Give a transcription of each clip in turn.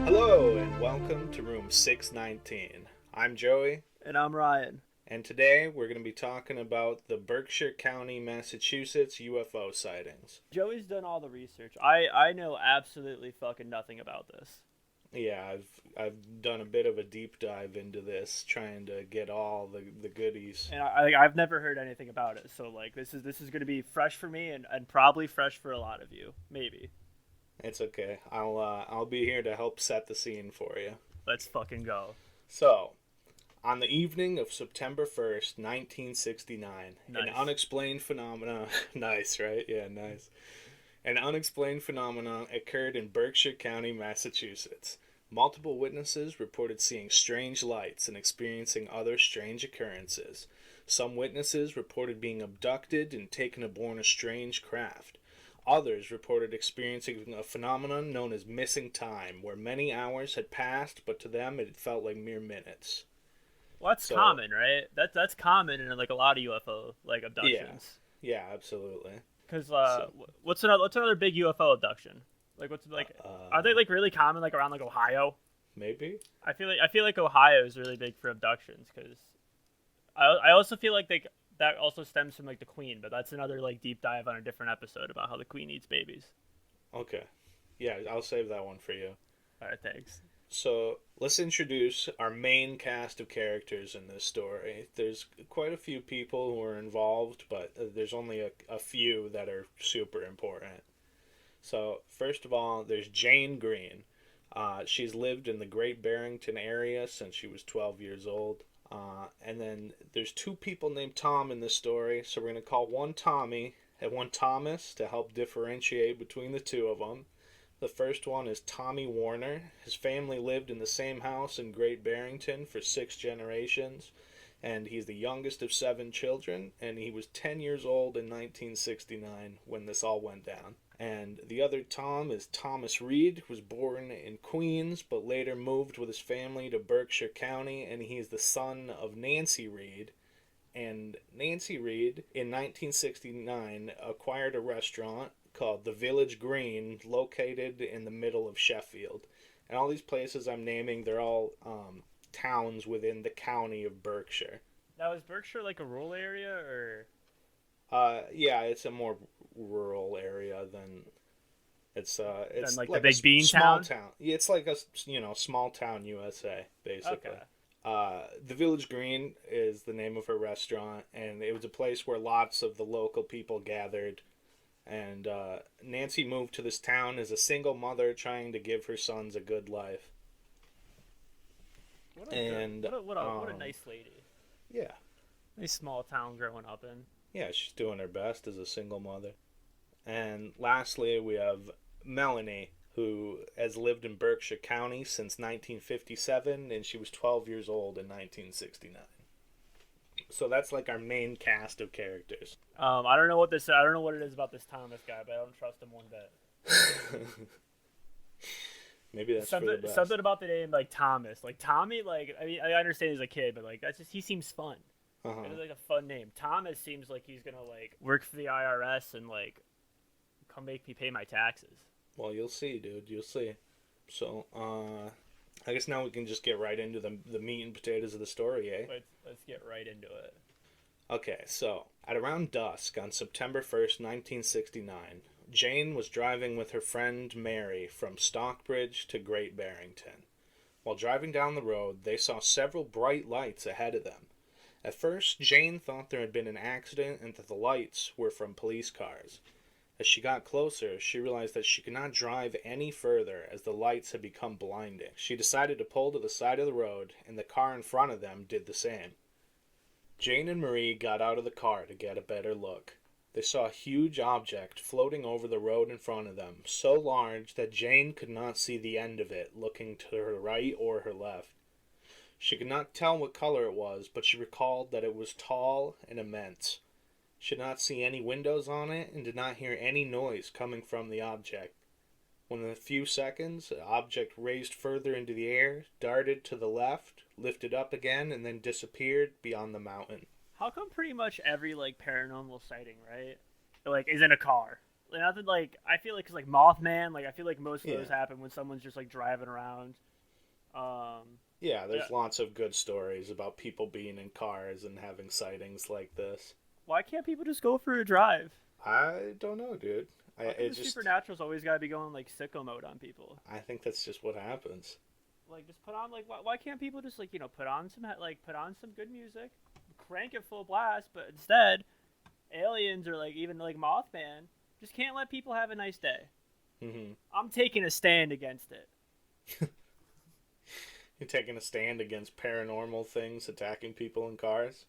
Hello and welcome to room 619. I'm Joey, And I'm Ryan. and today we're going to be talking about the Berkshire County, Massachusetts UFO sightings. Joey's done all the research. I know absolutely fucking nothing about this. Yeah, I've done a bit of a deep dive into this, trying to get all the goodies. And I've never heard anything about it. So like this is going to be fresh for me and probably fresh for a lot of you. Maybe. It's okay. I'll be here to help set the scene for you. Let's fucking go. So, on the evening of September 1st, 1969, Nice. an unexplained phenomena. Nice, right? Yeah, nice. An unexplained phenomenon occurred in Berkshire County, Massachusetts. Multiple witnesses reported seeing strange lights and experiencing other strange occurrences. Some witnesses reported being abducted and taken aboard a strange craft. Others reported experiencing a phenomenon known as missing time, where many hours had passed, but to them it felt like mere minutes. Well, that's So, common, right? That's common in like a lot of UFO like abductions. Yeah, absolutely. Because So, what's another big UFO abduction? Like what's like are they like really common like around like Ohio? maybe? I feel like Ohio is really big for abductions because I also feel like that also stems from like the Queen, but that's another like deep dive on a different episode about how the Queen eats babies. Okay. Yeah, I'll save that one for you. All right, thanks. So, let's introduce our main cast of characters in this story. There's quite a few people who are involved, but there's only a few that are super important. So, first of all, there's Jane Green. She's lived in the Great Barrington area since she was 12 years old. And then there's two people named Tom in this story, so we're going to call one Tommy and one Thomas to help differentiate between the two of them. The first one is Tommy Warner. His family lived in the same house in Great Barrington for 6 generations, and he's the youngest of 7 children, and he was 10 years old in 1969 when this all went down. And the other Tom is Thomas Reed, who was born in Queens but later moved with his family to Berkshire County, and he's the son of Nancy Reed. And Nancy Reed, in 1969, acquired a restaurant called the Village Green, located in the middle of Sheffield. And all these places I'm naming, they're all towns within the county of Berkshire. Now is Berkshire like a rural area or? Yeah, it's a more rural area than it's Than like the like big bean small town? town. Yeah, it's like a small town USA basically. Okay. The Village Green is the name of her restaurant, and it was a place where lots of the local people gathered. And Nancy moved to this town as a single mother trying to give her sons a good life. And What a nice lady. yeah, Nice small town growing up in. yeah, she's doing her best as a single mother. And lastly, we have Melanie, who has lived in Berkshire County since 1957, and she was 12 years old in 1969. So that's like our main cast of characters. I don't know what this. I don't know what it is about this Thomas guy, but I don't trust him one bit. Maybe that's for the Something best. something about the name like Thomas, like Tommy. Like I mean, I understand he's a kid, but like that's just he seems fun. Uh-huh. It's like a fun name. Thomas seems like he's gonna like work for the IRS and like come make me pay my taxes. Well, you'll see, dude. You'll see. So, I guess now we can just get right into the meat and potatoes of the story, eh? Let's get right into it. Okay, so at around dusk on September 1st, 1969, Jane was driving with her friend Mary from Stockbridge to Great Barrington. While driving down the road, they saw several bright lights ahead of them. At first, Jane thought there had been an accident and that the lights were from police cars. As she got closer, she realized that she could not drive any further as the lights had become blinding. She decided to pull to the side of the road, and the car in front of them did the same. Jane and Marie got out of the car to get a better look. They saw a huge object floating over the road in front of them, so large that Jane could not see the end of it looking to her right or her left. She could not tell what color it was, but she recalled that it was tall and immense. She did not see any windows on it and did not hear any noise coming from the object. Within a few seconds, an object raised further into the air, darted to the left, lifted up again, and then disappeared beyond the mountain. How come pretty much every like paranormal sighting, right? Like is in a car. Like, nothing like I feel like 'cause, like Mothman, like I feel like most of Yeah. those happen when someone's just like driving around. Um, Yeah, yeah. there's lots of good stories about people being in cars and having sightings like this. Why can't people just go for a drive? I don't know, dude. How come the supernatural's always got to be going like sicko mode on people? I think that's just what happens. Like just put on like why can't people just like put on some put on some good music, crank it full blast, but instead aliens or like even like Mothman just can't let people have a nice day. Mm-hmm. I'm taking a stand against it. You're taking a stand against paranormal things attacking people in cars?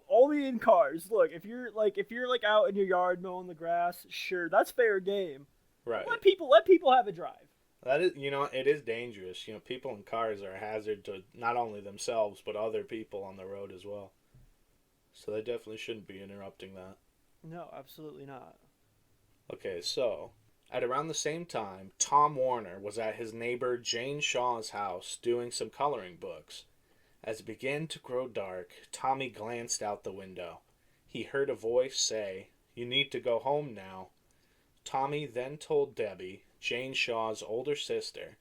Only in cars. Look, if you're like out in your yard mowing the grass, sure, that's fair game. Right. Let people have a drive. That is, it is dangerous. People in cars are a hazard to not only themselves, but other people on the road as well. So they definitely shouldn't be interrupting that. No, absolutely not. Okay, so at around the same time, Tom Warner was at his neighbor Jane Shaw's house doing some coloring books. As it began to grow dark, Tommy glanced out the window. He heard a voice say, "You need to go home now." Tommy then told Debbie, Jane Shaw's older sister,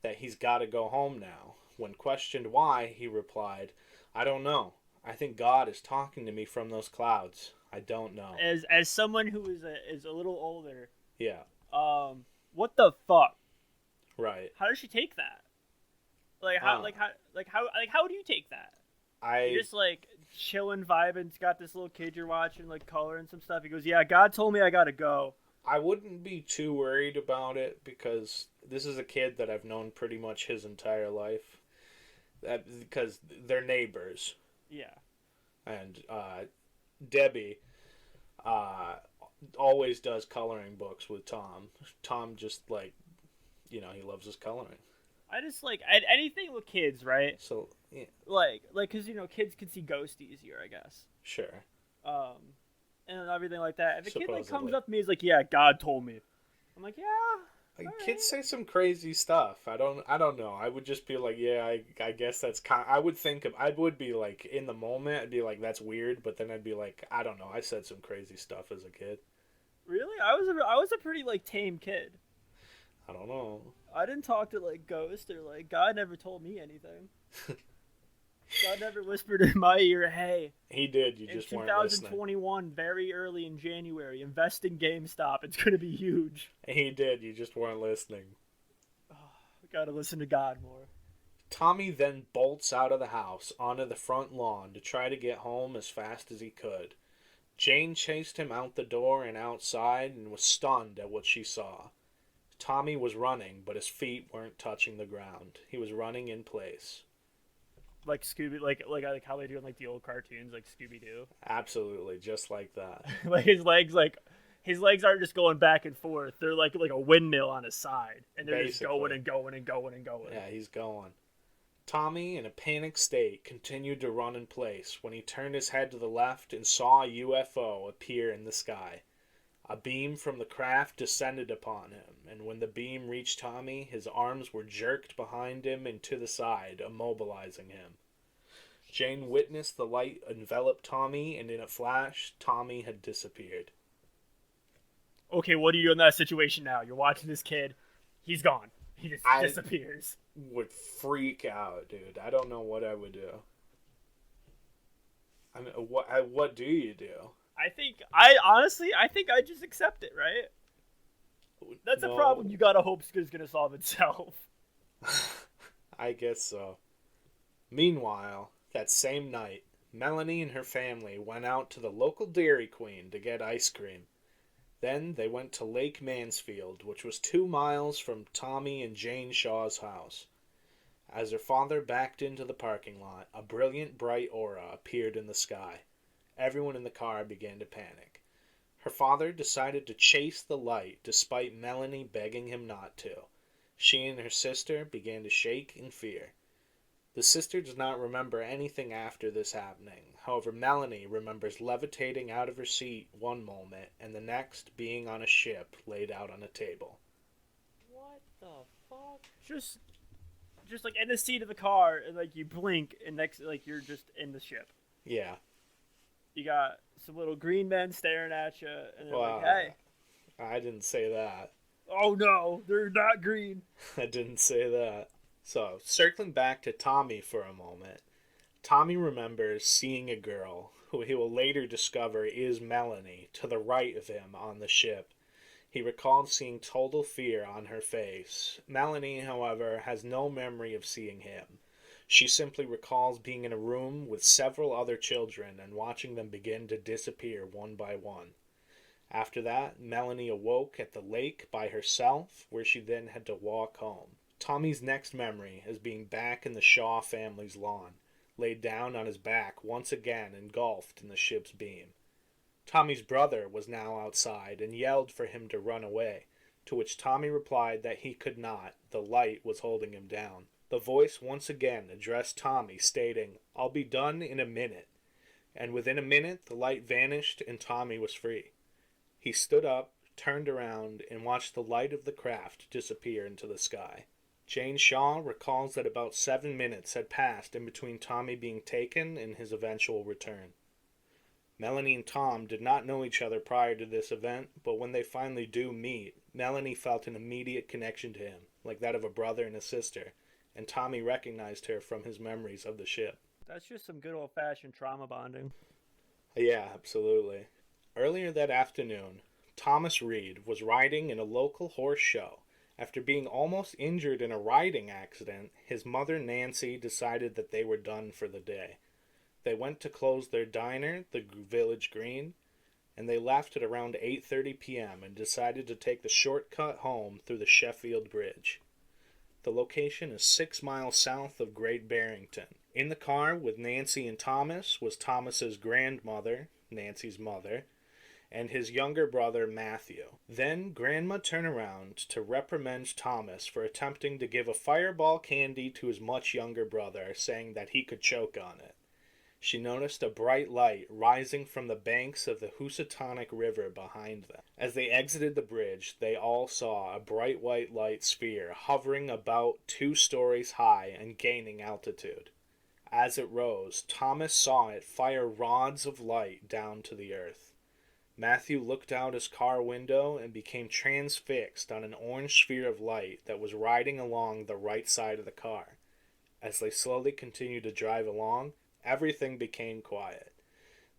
that he's got to go home now. When questioned why, he replied, "I don't know. I think God is talking to me from those clouds. I don't know." As someone who is a little older, Yeah, what the fuck? right. How does she take that? How do you take that? You're just like chilling, vibing. Got this little kid you're watching, like coloring some stuff. He goes, "Yeah, God told me I gotta go." I wouldn't be too worried about it because this is a kid that I've known pretty much his entire life. Because they're neighbors. Yeah. And Debbie always does coloring books with Tom. Tom just, he loves his coloring. I just like anything with kids, right? So, yeah. Because kids can see ghosts easier, I guess. Sure. And everything like that. If a kid Supposedly. comes up to me, is like, "Yeah, God told me," I'm like, "Yeah." Kids say some crazy stuff. I don't know. I would just be like, yeah, I guess that's I would be like, in the moment, I'd be like, that's weird, but then I'd be like, I don't know. I said some crazy stuff as a kid. Really? I was a pretty tame kid. I don't know. I didn't talk to ghosts or God never told me anything. God never whispered in my ear, "Hey." He did. You just weren't listening. 2021, very early in January, invest in GameStop. It's gonna be huge. He did. You just weren't listening. Oh, gotta listen to God more. Tommy then bolts out of the house onto the front lawn to try to get home as fast as he could. Jane chased him out the door and outside and was stunned at what she saw. Tommy was running, but his feet weren't touching the ground. He was running in place. Like Scooby, like how they do in the old cartoons, like Scooby Doo. Absolutely, just like that. His legs aren't just going back and forth. They're like a windmill on his side, and they're just going and going and going and going. Yeah, he's going. Tommy, in a panicked state, continued to run in place when he turned his head to the left and saw a UFO appear in the sky. A beam from the craft descended upon him, and when the beam reached Tommy, his arms were jerked behind him and to the side, immobilizing him. Jane witnessed the light envelop Tommy, and in a flash, Tommy had disappeared. Okay, what do you do in that situation now? You're watching this kid. He's gone. He just disappears. Would freak out, dude. I don't know what I would do. I mean, what do you do? I think I just accept it, right? That's a problem you gotta hope is gonna solve itself. I guess so. Meanwhile, that same night, Melanie and her family went out to the local Dairy Queen to get ice cream. Then they went to Lake Mansfield, which was 2 miles from Tommy and Jane Shaw's house. As her father backed into the parking lot, a brilliant bright aura appeared in the sky. Everyone in the car began to panic. Her father decided to chase the light despite Melanie begging him not to. She and her sister began to shake in fear. The sister does not remember anything after this happening. However, Melanie remembers levitating out of her seat one moment and the next being on a ship laid out on a table. What? the fuck? Just like in the seat of the car, and like you blink, and next, like you're just in the ship. Yeah. You got some little green men staring at you, and they're Wow. like, "Hey." I didn't say that. Oh no, they're not green. I didn't say that. So, circling back to Tommy for a moment, Tommy remembers seeing a girl, who he will later discover is Melanie, to the right of him on the ship. He recalled seeing total fear on her face. Melanie, however, has no memory of seeing him. She simply recalls being in a room with several other children and watching them begin to disappear one by one. After that, Melanie awoke at the lake by herself, where she then had to walk home. Tommy's next memory is being back in the Shaw family's lawn, laid down on his back once again engulfed in the ship's beam. Tommy's brother was now outside and yelled for him to run away, to which Tommy replied that he could not, the light was holding him down. The voice once again addressed Tommy, stating, "I'll be done in a minute," and within a minute the light vanished and Tommy was free. He stood up, turned around, and watched the light of the craft disappear into the sky. Jane Shaw recalls that about 7 minutes had passed in between Tommy being taken and his eventual return. Melanie and Tom did not know each other prior to this event, but when they finally do meet, Melanie felt an immediate connection to him, like that of a brother and a sister, and Tommy recognized her from his memories of the ship. That's just some good old-fashioned trauma bonding. Yeah, absolutely. Earlier that afternoon, Thomas Reed was riding in a local horse show. After being almost injured in a riding accident, his mother Nancy decided that they were done for the day. They went to close their diner, the Village Green, and they left at around 8:30 p.m. and decided to take the shortcut home through the Sheffield Bridge. The location is 6 miles south of Great Barrington. In the car with Nancy and Thomas was Thomas's grandmother, Nancy's mother, and his younger brother Matthew. Then Grandma turned around to reprimand Thomas for attempting to give a fireball candy to his much younger brother, saying that he could choke on it. She noticed a bright light rising from the banks of the Housatonic River behind them. As they exited the bridge, they all saw a bright white light sphere hovering about 2 stories high and gaining altitude. As it rose, Thomas saw it fire rods of light down to the earth. Matthew looked out his car window and became transfixed on an orange sphere of light that was riding along the right side of the car. As they slowly continued to drive along, everything became quiet.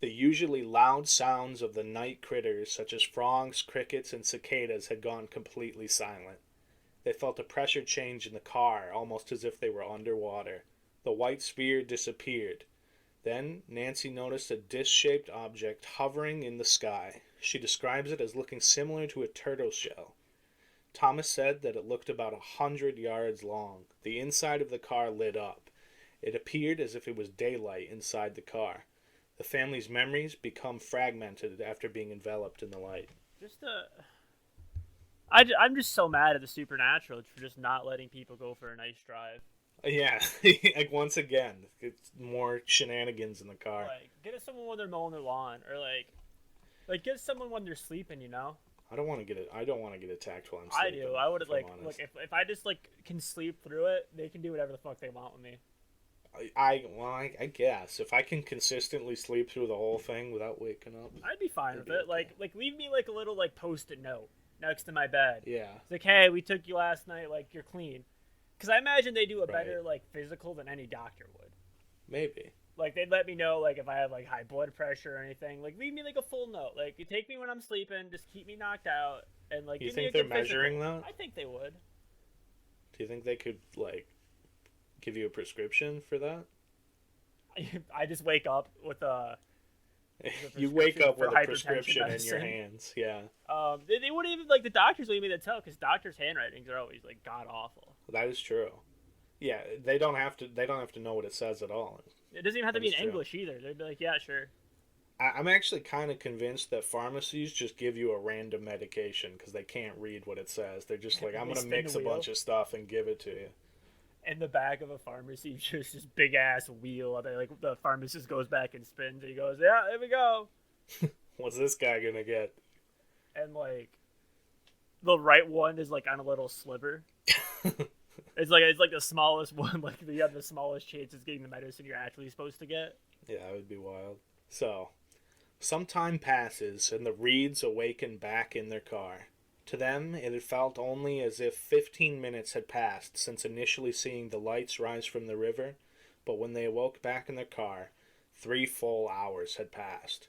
The usually loud sounds of the night critters such as frogs, crickets, and cicadas had gone completely silent. They felt a pressure change in the car, almost as if they were underwater. The white sphere disappeared. Then Nancy noticed a disc-shaped object hovering in the sky. She describes it as looking similar to a turtle shell. Thomas said that it looked about 100 yards long. The inside of the car lit up. It appeared as if it was daylight inside the car. The family's memories become fragmented after being enveloped in the light. I'm just so mad at the supernatural for just not letting people go for a nice drive. Yeah, like once again, it's more shenanigans in the car. Like, get it someone when they're mowing their lawn, or like get someone when they're sleeping. You know. I don't want to get attacked while I'm sleeping. I do. I would like look if I just like can sleep through it, they can do whatever the fuck they want with me. I guess if I can consistently sleep through the whole thing without waking up, I'd be fine with it. Okay. Like leave me like a little like post-it note next to my bed. Yeah. It's like, hey, we took you last night. Like you're clean. Because I imagine they do a better like physical than any doctor would. Maybe. Like they'd let me know like if I have like high blood pressure or anything. Like leave me like a full note. Like you take me when I'm sleeping, just keep me knocked out, and like. You think they're measuring that? I think they would. Do you think they could like give you a prescription for that? I just wake up with a. You wake up with a prescription in your hands. Yeah. They wouldn't even like the doctors wouldn't even tell because doctors' handwritings are always like god awful. That is true. Yeah, they don't have to know what it says at all. It doesn't even have to be in English either. They'd be like, yeah, sure. I'm actually kind of convinced that pharmacies just give you a random medication because they can't read what it says. They're just like, I'm going to mix a bunch of stuff and give it to you. In the back of a pharmacy, just this big ass wheel. Like the pharmacist goes back and spins. And he goes, "Yeah, there we go." What's this guy gonna get? And like, the right one is like on a little sliver, It's like the smallest one. Like you have the smallest chance of getting the medicine you're actually supposed to get. Yeah, that would be wild. So, some time passes, and the Reeds awaken back in their car. To them, it had felt only as if 15 minutes had passed since initially seeing the lights rise from the river, but when they awoke back in their car, 3 full hours had passed.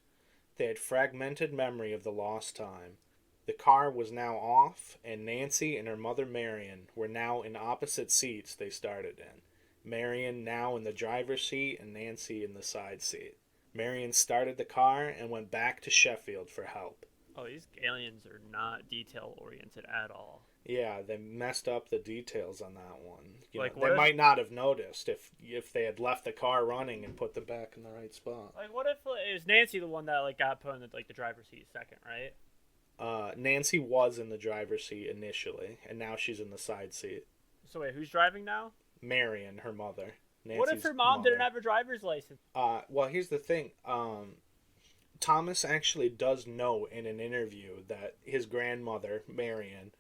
They had fragmented memory of the lost time. The car was now off, and Nancy and her mother Marion were now in opposite seats they started in. Marion now in the driver's seat and Nancy in the side seat. Marion started the car and went back to Sheffield for help. Oh, these aliens are not detail oriented at all. Yeah, they messed up the details on that one. Like, They what if, might not have noticed if they had left the car running and put them back in the right spot. like, what if it was Nancy the one that like got put in the driver's seat second, right? Nancy was in the driver's seat initially, and now she's in the side seat. So wait, who's driving now? Marion, her mother. Nancy's What if her mom mother. didn't have a driver's license? Well, here's the thing. Thomas actually does know in an interview that his grandmother, Marion,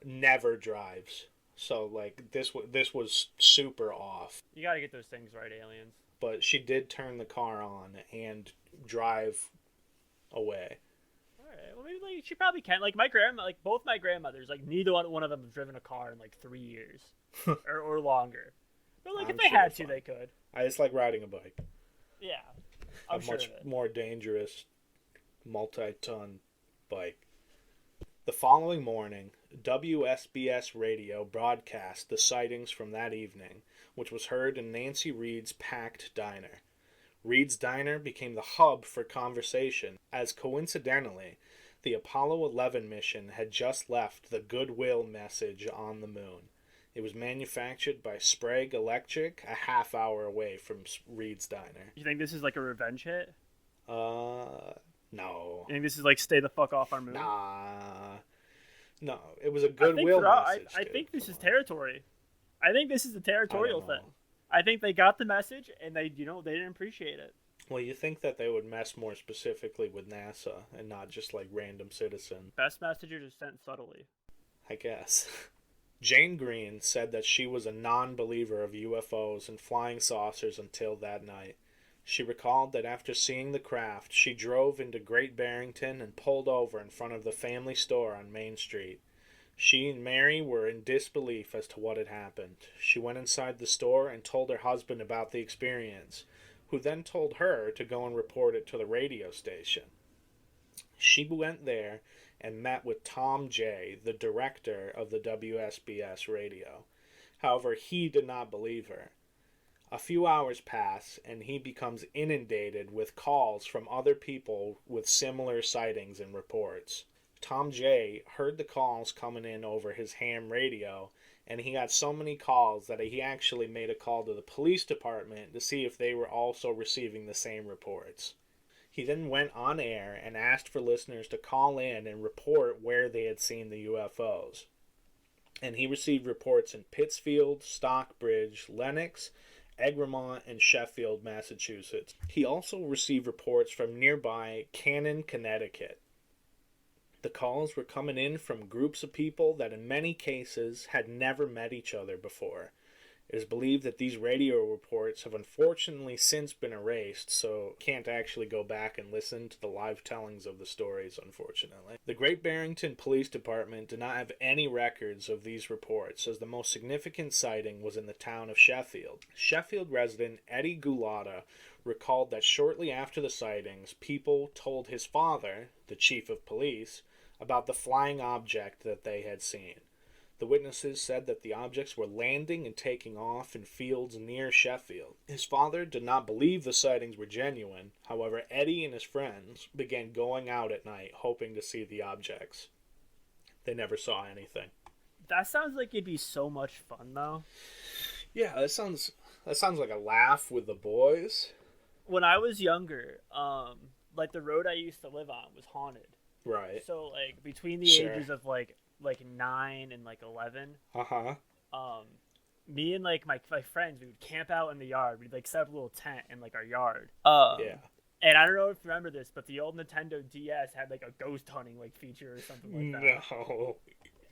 never drives. So, like, this was super off. You got to get those things right, aliens. But she did turn the car on and drive away. Alright, well, maybe like, she probably can. Like, my grandma, like, both my grandmothers, like, neither one of them have driven a car in, like, 3 years. or longer. But, like, I'm if they sure had they're to, fine. they could. I just like riding a bike. Yeah. I'm A sure much of it. more dangerous multi-ton bike. The following morning, WSBS radio broadcast the sightings from that evening, which was heard in Nancy Reed's packed diner. Reed's Diner became the hub for conversation, as coincidentally, the Apollo 11 mission had just left the goodwill message on the moon. It was manufactured by Sprague Electric, a half hour away from Reed's Diner. You think this is like a revenge hit? No. You think this is like stay the fuck off our moon? Nah. No, it was a goodwill message. I think this is territory. I think this is a territorial I don't know. thing. I think they got the message and they didn't appreciate it. Well, you think that they would mess more specifically with NASA and not just like random citizen. Best messages are sent subtly. I guess. Jane Green said that she was a non-believer of UFOs and flying saucers until that night. She recalled that after seeing the craft, she drove into Great Barrington and pulled over in front of the family store on Main Street. She and Mary were in disbelief as to what had happened. She went inside the store and told her husband about the experience, who then told her to go and report it to the radio station. She went there and met with Tom Jay, the director of the WSBS radio. However, he did not believe her. A few hours pass, and he becomes inundated with calls from other people with similar sightings and reports. Tom Jay heard the calls coming in over his ham radio, and he got so many calls that he actually made a call to the police department to see if they were also receiving the same reports. He then went on air and asked for listeners to call in and report where they had seen the UFOs. And he received reports in Pittsfield, Stockbridge, Lenox, Egremont, and Sheffield, Massachusetts. He also received reports from nearby Cannon, Connecticut. The calls were coming in from groups of people that in many cases had never met each other before. It is believed that these radio reports have unfortunately since been erased, so can't actually go back and listen to the live tellings of the stories, unfortunately. The Great Barrington Police Department did not have any records of these reports, as the most significant sighting was in the town of Sheffield. Sheffield resident Eddie Gulata recalled that shortly after the sightings, people told his father, the chief of police, about the flying object that they had seen. The witnesses said that the objects were landing and taking off in fields near Sheffield. His father did not believe the sightings were genuine. However, Eddie and his friends began going out at night hoping to see the objects. They never saw anything. That sounds like it'd be so much fun, though. Yeah, that sounds like a laugh with the boys. When I was younger, like the road I used to live on was haunted. Right. So like between the Sure. ages of like 9 and like 11, Uh-huh. me and like my friends, we would camp out in the yard. We'd like set up a little tent in like our yard. Yeah. And I don't know if you remember this, but the old Nintendo DS had like a ghost hunting like feature or something like that. No.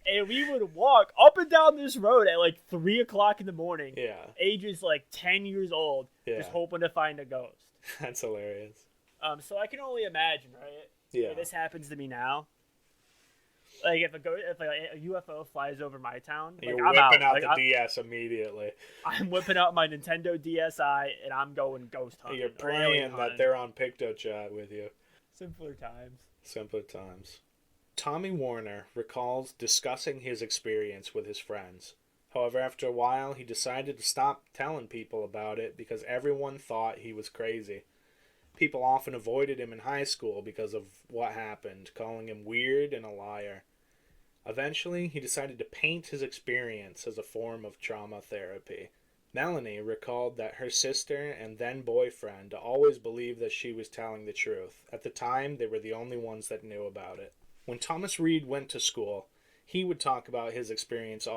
And we would walk up and down this road at like 3 o'clock in the morning. Yeah. Ages like 10 years old, Yeah. just hoping to find a ghost. That's hilarious. So I can only imagine, right? Yeah. If this happens to me now. Like if a UFO flies over my town, like, You're I'm whipping out Like, the DS immediately. I'm whipping out my Nintendo DSi and I'm going ghost hunting. You're praying that they're on PictoChat with you. Simpler times. Simpler times. Tommy Warner recalls discussing his experience with his friends. However, after a while, he decided to stop telling people about it because everyone thought he was crazy. People often avoided him in high school because of what happened, calling him weird and a liar. Eventually, he decided to paint his experience as a form of trauma therapy. Melanie recalled that her sister and then boyfriend always believed that she was telling the truth. At the time, they were the only ones that knew about it. When Thomas Reed went to school, he would talk about his experience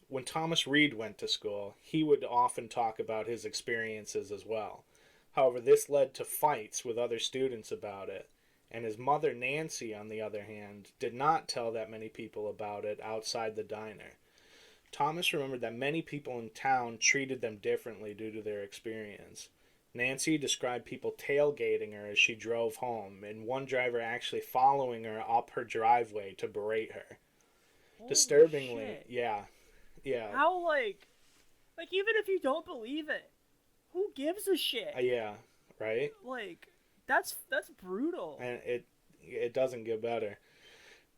When Thomas Reed went to school, he would often talk about his experiences as well. However, this led to fights with other students about it, and his mother, Nancy, on the other hand, did not tell that many people about it outside the diner. Thomas remembered that many people in town treated them differently due to their experience. Nancy described people tailgating her as she drove home, and one driver actually following her up her driveway to berate her. Holy Disturbingly, shit. Yeah. How, like, even if you don't believe it, who gives a shit? Yeah, right? Like, that's brutal. And it doesn't get better.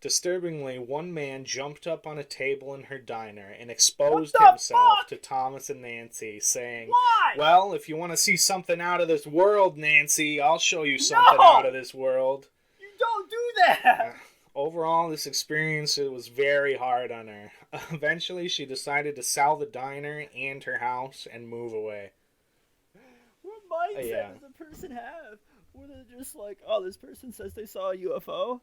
Disturbingly, one man jumped up on a table in her diner and exposed himself to Thomas and Nancy, saying, Why? Well, if you want to see something out of this world, Nancy, I'll show you something out of this world. You don't do that! Overall, this experience was very hard on her. Eventually, she decided to sell the diner and her house and move away. What mindset does a person have? Where they're just like, oh, this person says they saw a UFO?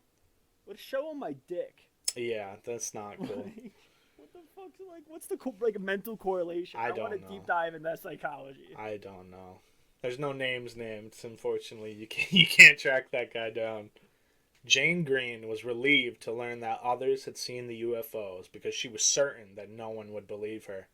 Let's show them my dick. Yeah, that's not cool. Like, what the fuck's what's the mental correlation? I want to deep dive in that psychology. I don't know. There's no names named. Unfortunately, you can't track that guy down. Jane Green was relieved to learn that others had seen the UFOs because she was certain that no one would believe her.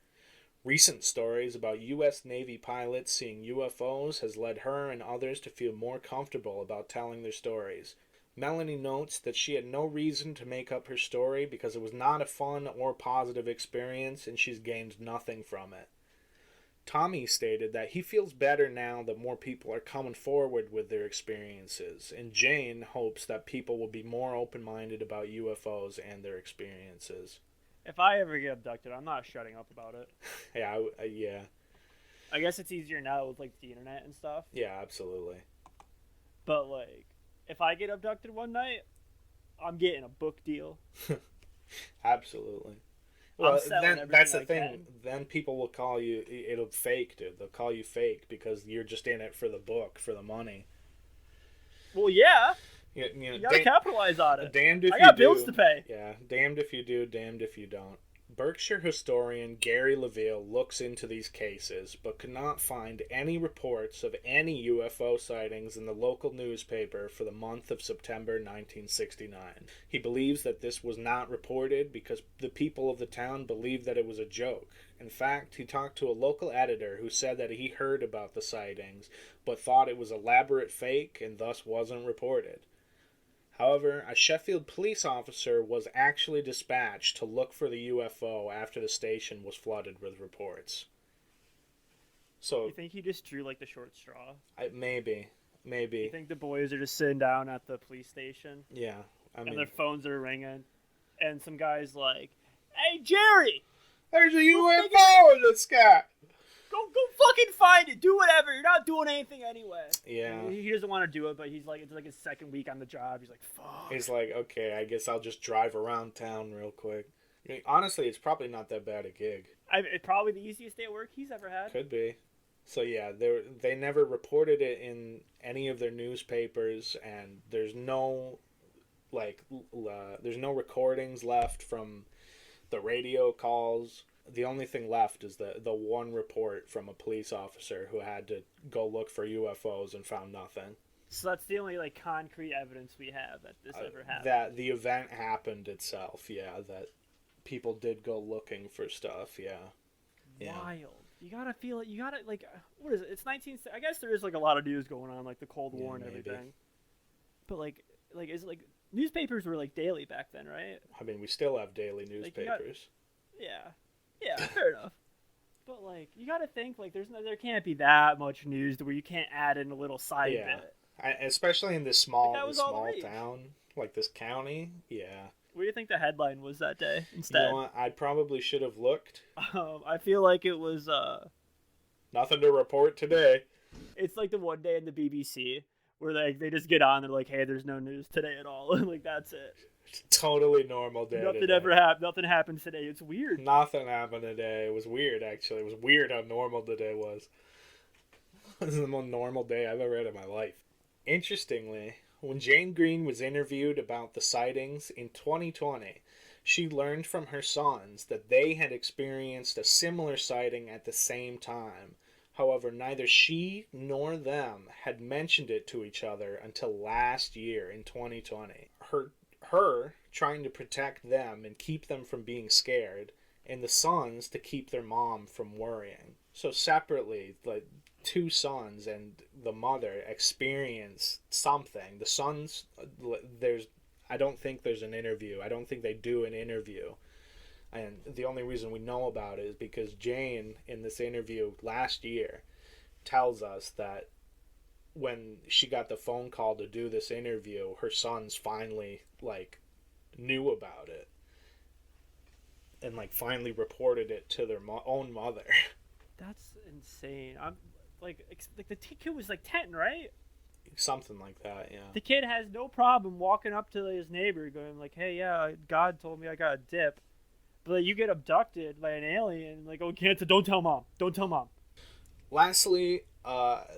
Recent stories about U.S. Navy pilots seeing UFOs has led her and others to feel more comfortable about telling their stories. Melanie notes that she had no reason to make up her story because it was not a fun or positive experience and she's gained nothing from it. Tommy stated that he feels better now that more people are coming forward with their experiences, and Jane hopes that people will be more open-minded about UFOs and their experiences. If I ever get abducted, I'm not shutting up about it. Yeah. I guess it's easier now with the internet and stuff. Yeah, absolutely. But if I get abducted one night, I'm getting a book deal. Absolutely. Well, that's the thing. Can. Then people will call you. It'll fake, dude. They'll call you fake because you're just in it for the book, for the money. Well, yeah. You gotta capitalize on it. Damned if I got bills to pay. Yeah, damned if you do, damned if you don't. Berkshire historian Gary LaVille looks into these cases, but could not find any reports of any UFO sightings in the local newspaper for the month of September 1969. He believes that this was not reported because the people of the town believed that it was a joke. In fact, he talked to a local editor who said that he heard about the sightings, but thought it was elaborate fake and thus wasn't reported. However, a Sheffield police officer was actually dispatched to look for the UFO after the station was flooded with reports. So you think he just drew the short straw? Maybe. You think the boys are just sitting down at the police station? Yeah, and their phones are ringing, and some guy's like, "Hey, Jerry, there's a UFO in the sky. Go fucking find it. Do whatever. You're not doing anything anyway." Yeah. He doesn't want to do it, but he's it's his second week on the job. He's like, fuck. He's like, okay, I guess I'll just drive around town real quick. I mean, honestly, it's probably not that bad a gig. It's probably the easiest day at work he's ever had. Could be. So yeah, they never reported it in any of their newspapers, and there's no there's no recordings left from the radio calls. The only thing left is the one report from a police officer who had to go look for UFOs and found nothing. So that's the only like concrete evidence we have that this ever happened. That the event happened itself, yeah, that people did go looking for stuff, yeah. Yeah. Wild. You gotta feel it. You gotta like, what is it? It's 19. I guess there is like a lot of news going on, like the Cold War and maybe. everything. But like is it like newspapers were like daily back then, right? I mean, we still have daily newspapers. Yeah, fair enough. But like, you gotta think like there can't be that much news where you can't add in a little side bit. Especially in this small Like, town, like this county. Yeah. What do you think the headline was that day instead? You know what? I probably should have looked. I feel like it was Nothing to report today. It's like the one day in the BBC where like they just get on, they're like, hey, there's no news today at all. Like that's it. Totally normal day. Nothing ever happened. Nothing happened today. It's weird. Nothing happened today. It was weird, actually. It was weird how normal today was. This is the most normal day I've ever had in my life. Interestingly, when Jane Green was interviewed about the sightings in 2020, she learned from her sons that they had experienced a similar sighting at the same time. However, neither she nor them had mentioned it to each other until last year in 2020. Her trying to protect them and keep them from being scared, and the sons to keep their mom from worrying. So separately, like two sons and the mother experience something. The sons, I don't think there's an interview. I don't think they do an interview. And the only reason we know about it is because Jane, in this interview last year, tells us that when she got the phone call to do this interview, her sons finally, like, knew about it. And, like, finally reported it to their own mother. That's insane. I'm, like the kid was, like, 10, right? Something like that, yeah. The kid has no problem walking up to his neighbor going, like, hey, yeah, God told me I got a dip. But like, you get abducted by an alien, like, oh, can't, don't tell mom. Don't tell mom. Lastly,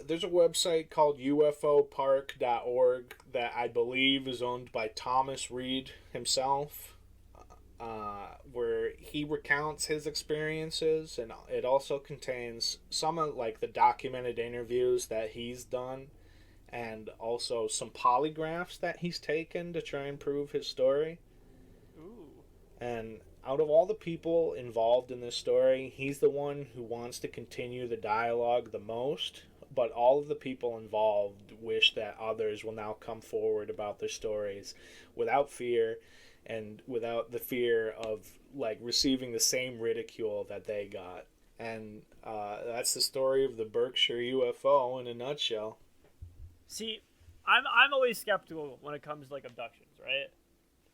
there's a website called ufopark.org that I believe is owned by Thomas Reed himself, where he recounts his experiences, and it also contains some of like the documented interviews that he's done, and also some polygraphs that he's taken to try and prove his story. Ooh. And out of all the people involved in this story, he's the one who wants to continue the dialogue the most, but all of the people involved wish that others will now come forward about their stories without fear and without the fear of like receiving the same ridicule that they got. And that's the story of the Berkshire UFO in a nutshell. See, I'm always skeptical when it comes to like abductions, right?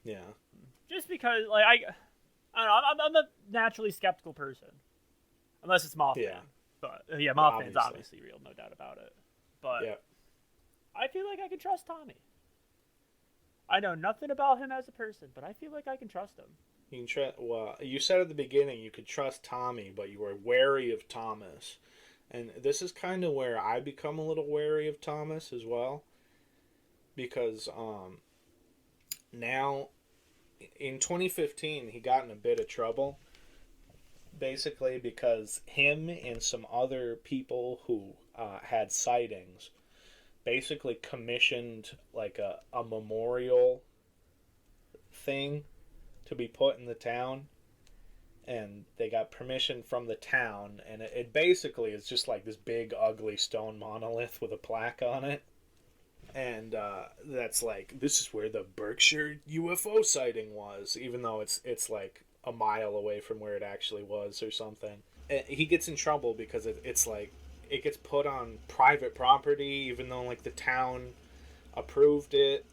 Yeah. Just because like I don't know, I'm a naturally skeptical person. Unless it's Mothman. Yeah. But yeah, Mothman's obviously real, no doubt about it. But yeah. I feel like I can trust Tommy. I know nothing about him as a person, but I feel like I can trust him. You can trust. Well, you said at the beginning you could trust Tommy, but you were wary of Thomas. And this is kind of where I become a little wary of Thomas as well. Because now, in 2015, he got in a bit of trouble. Basically because him and some other people who had sightings basically commissioned like a memorial thing to be put in the town. And they got permission from the town, and it basically is just like this big ugly stone monolith with a plaque on it. And that's like, this is where the Berkshire UFO sighting was, even though it's like a mile away from where it actually was or something. And he gets in trouble because it's like, it gets put on private property, even though like the town approved it.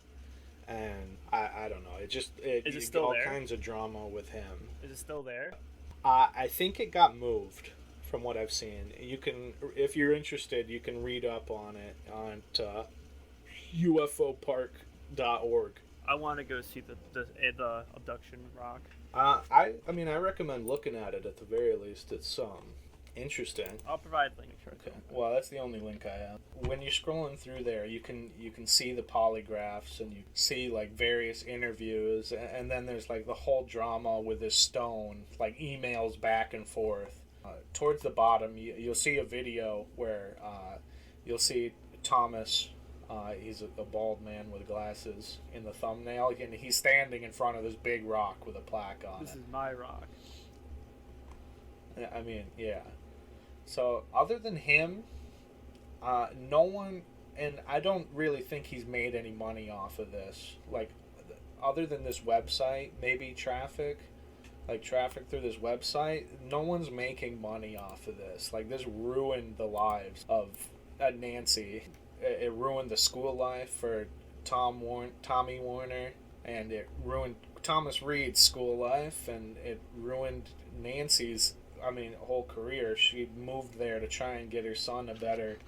And I don't know. Is it still all there? Kinds of drama with him. Is it still there? I think it got moved, from what I've seen. You can, if you're interested, you can read up on it on ufopark.org. I want to go see the abduction rock. I mean, I recommend looking at it at the very least. It's interesting. I'll provide links. Okay. Well, that's the only link I have. When you're scrolling through there, you can see the polygraphs and you see like various interviews, and then there's like the whole drama with this stone, like emails back and forth. Towards the bottom, you'll see a video where you'll see Thomas He's a bald man with glasses in the thumbnail, and he's standing in front of this big rock with a plaque on This it. is my rock. I mean, yeah. So other than him, no one, and I don't really think he's made any money off of this. Like, other than this website, maybe traffic through this website, no one's making money off of this. Like, this ruined the lives of Nancy. It ruined the school life for Tommy Warner, and it ruined Thomas Reed's school life, and it ruined Nancy's, whole career. She moved there to try and give her son a better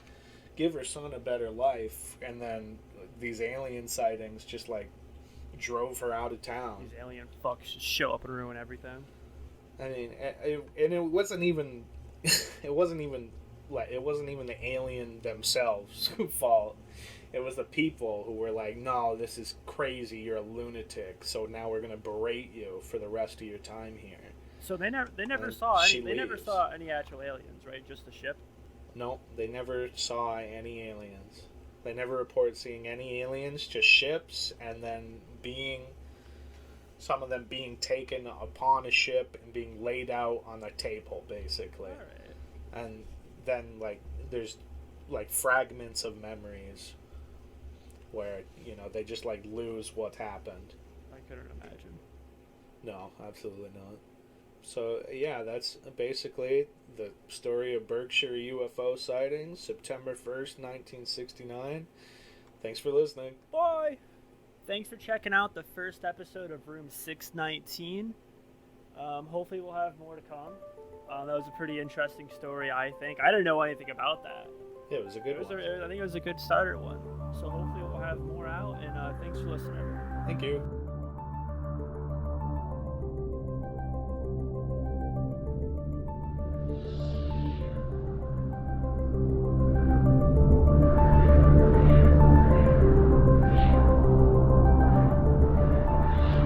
life, and then these alien sightings just like drove her out of town. These alien fucks just show up and ruin everything. I mean, and it wasn't even it wasn't even the alien themselves' fault. It was the people who were like, "No, this is crazy. You're a lunatic. So now we're gonna berate you for the rest of your time here." So they never And saw any. she They never leaves. saw any actual aliens, right? Just the ship. No, they never saw any aliens. They never reported seeing any aliens, just ships, and then some of them being taken upon a ship and being laid out on the table, basically. All right. And then, like, there's, like, fragments of memories where, they just, like, lose what happened. I couldn't imagine. No, absolutely not. So, yeah, that's basically the story of Berkshire UFO sightings, September 1st, 1969. Thanks for listening. Bye! Thanks for checking out the first episode of Room 619. Hopefully we'll have more to come. That was a pretty interesting story, I think. I didn't know anything about that. Yeah, it was a good one. I think it was a good starter one. So hopefully we'll have more out, and thanks for listening. Thank you.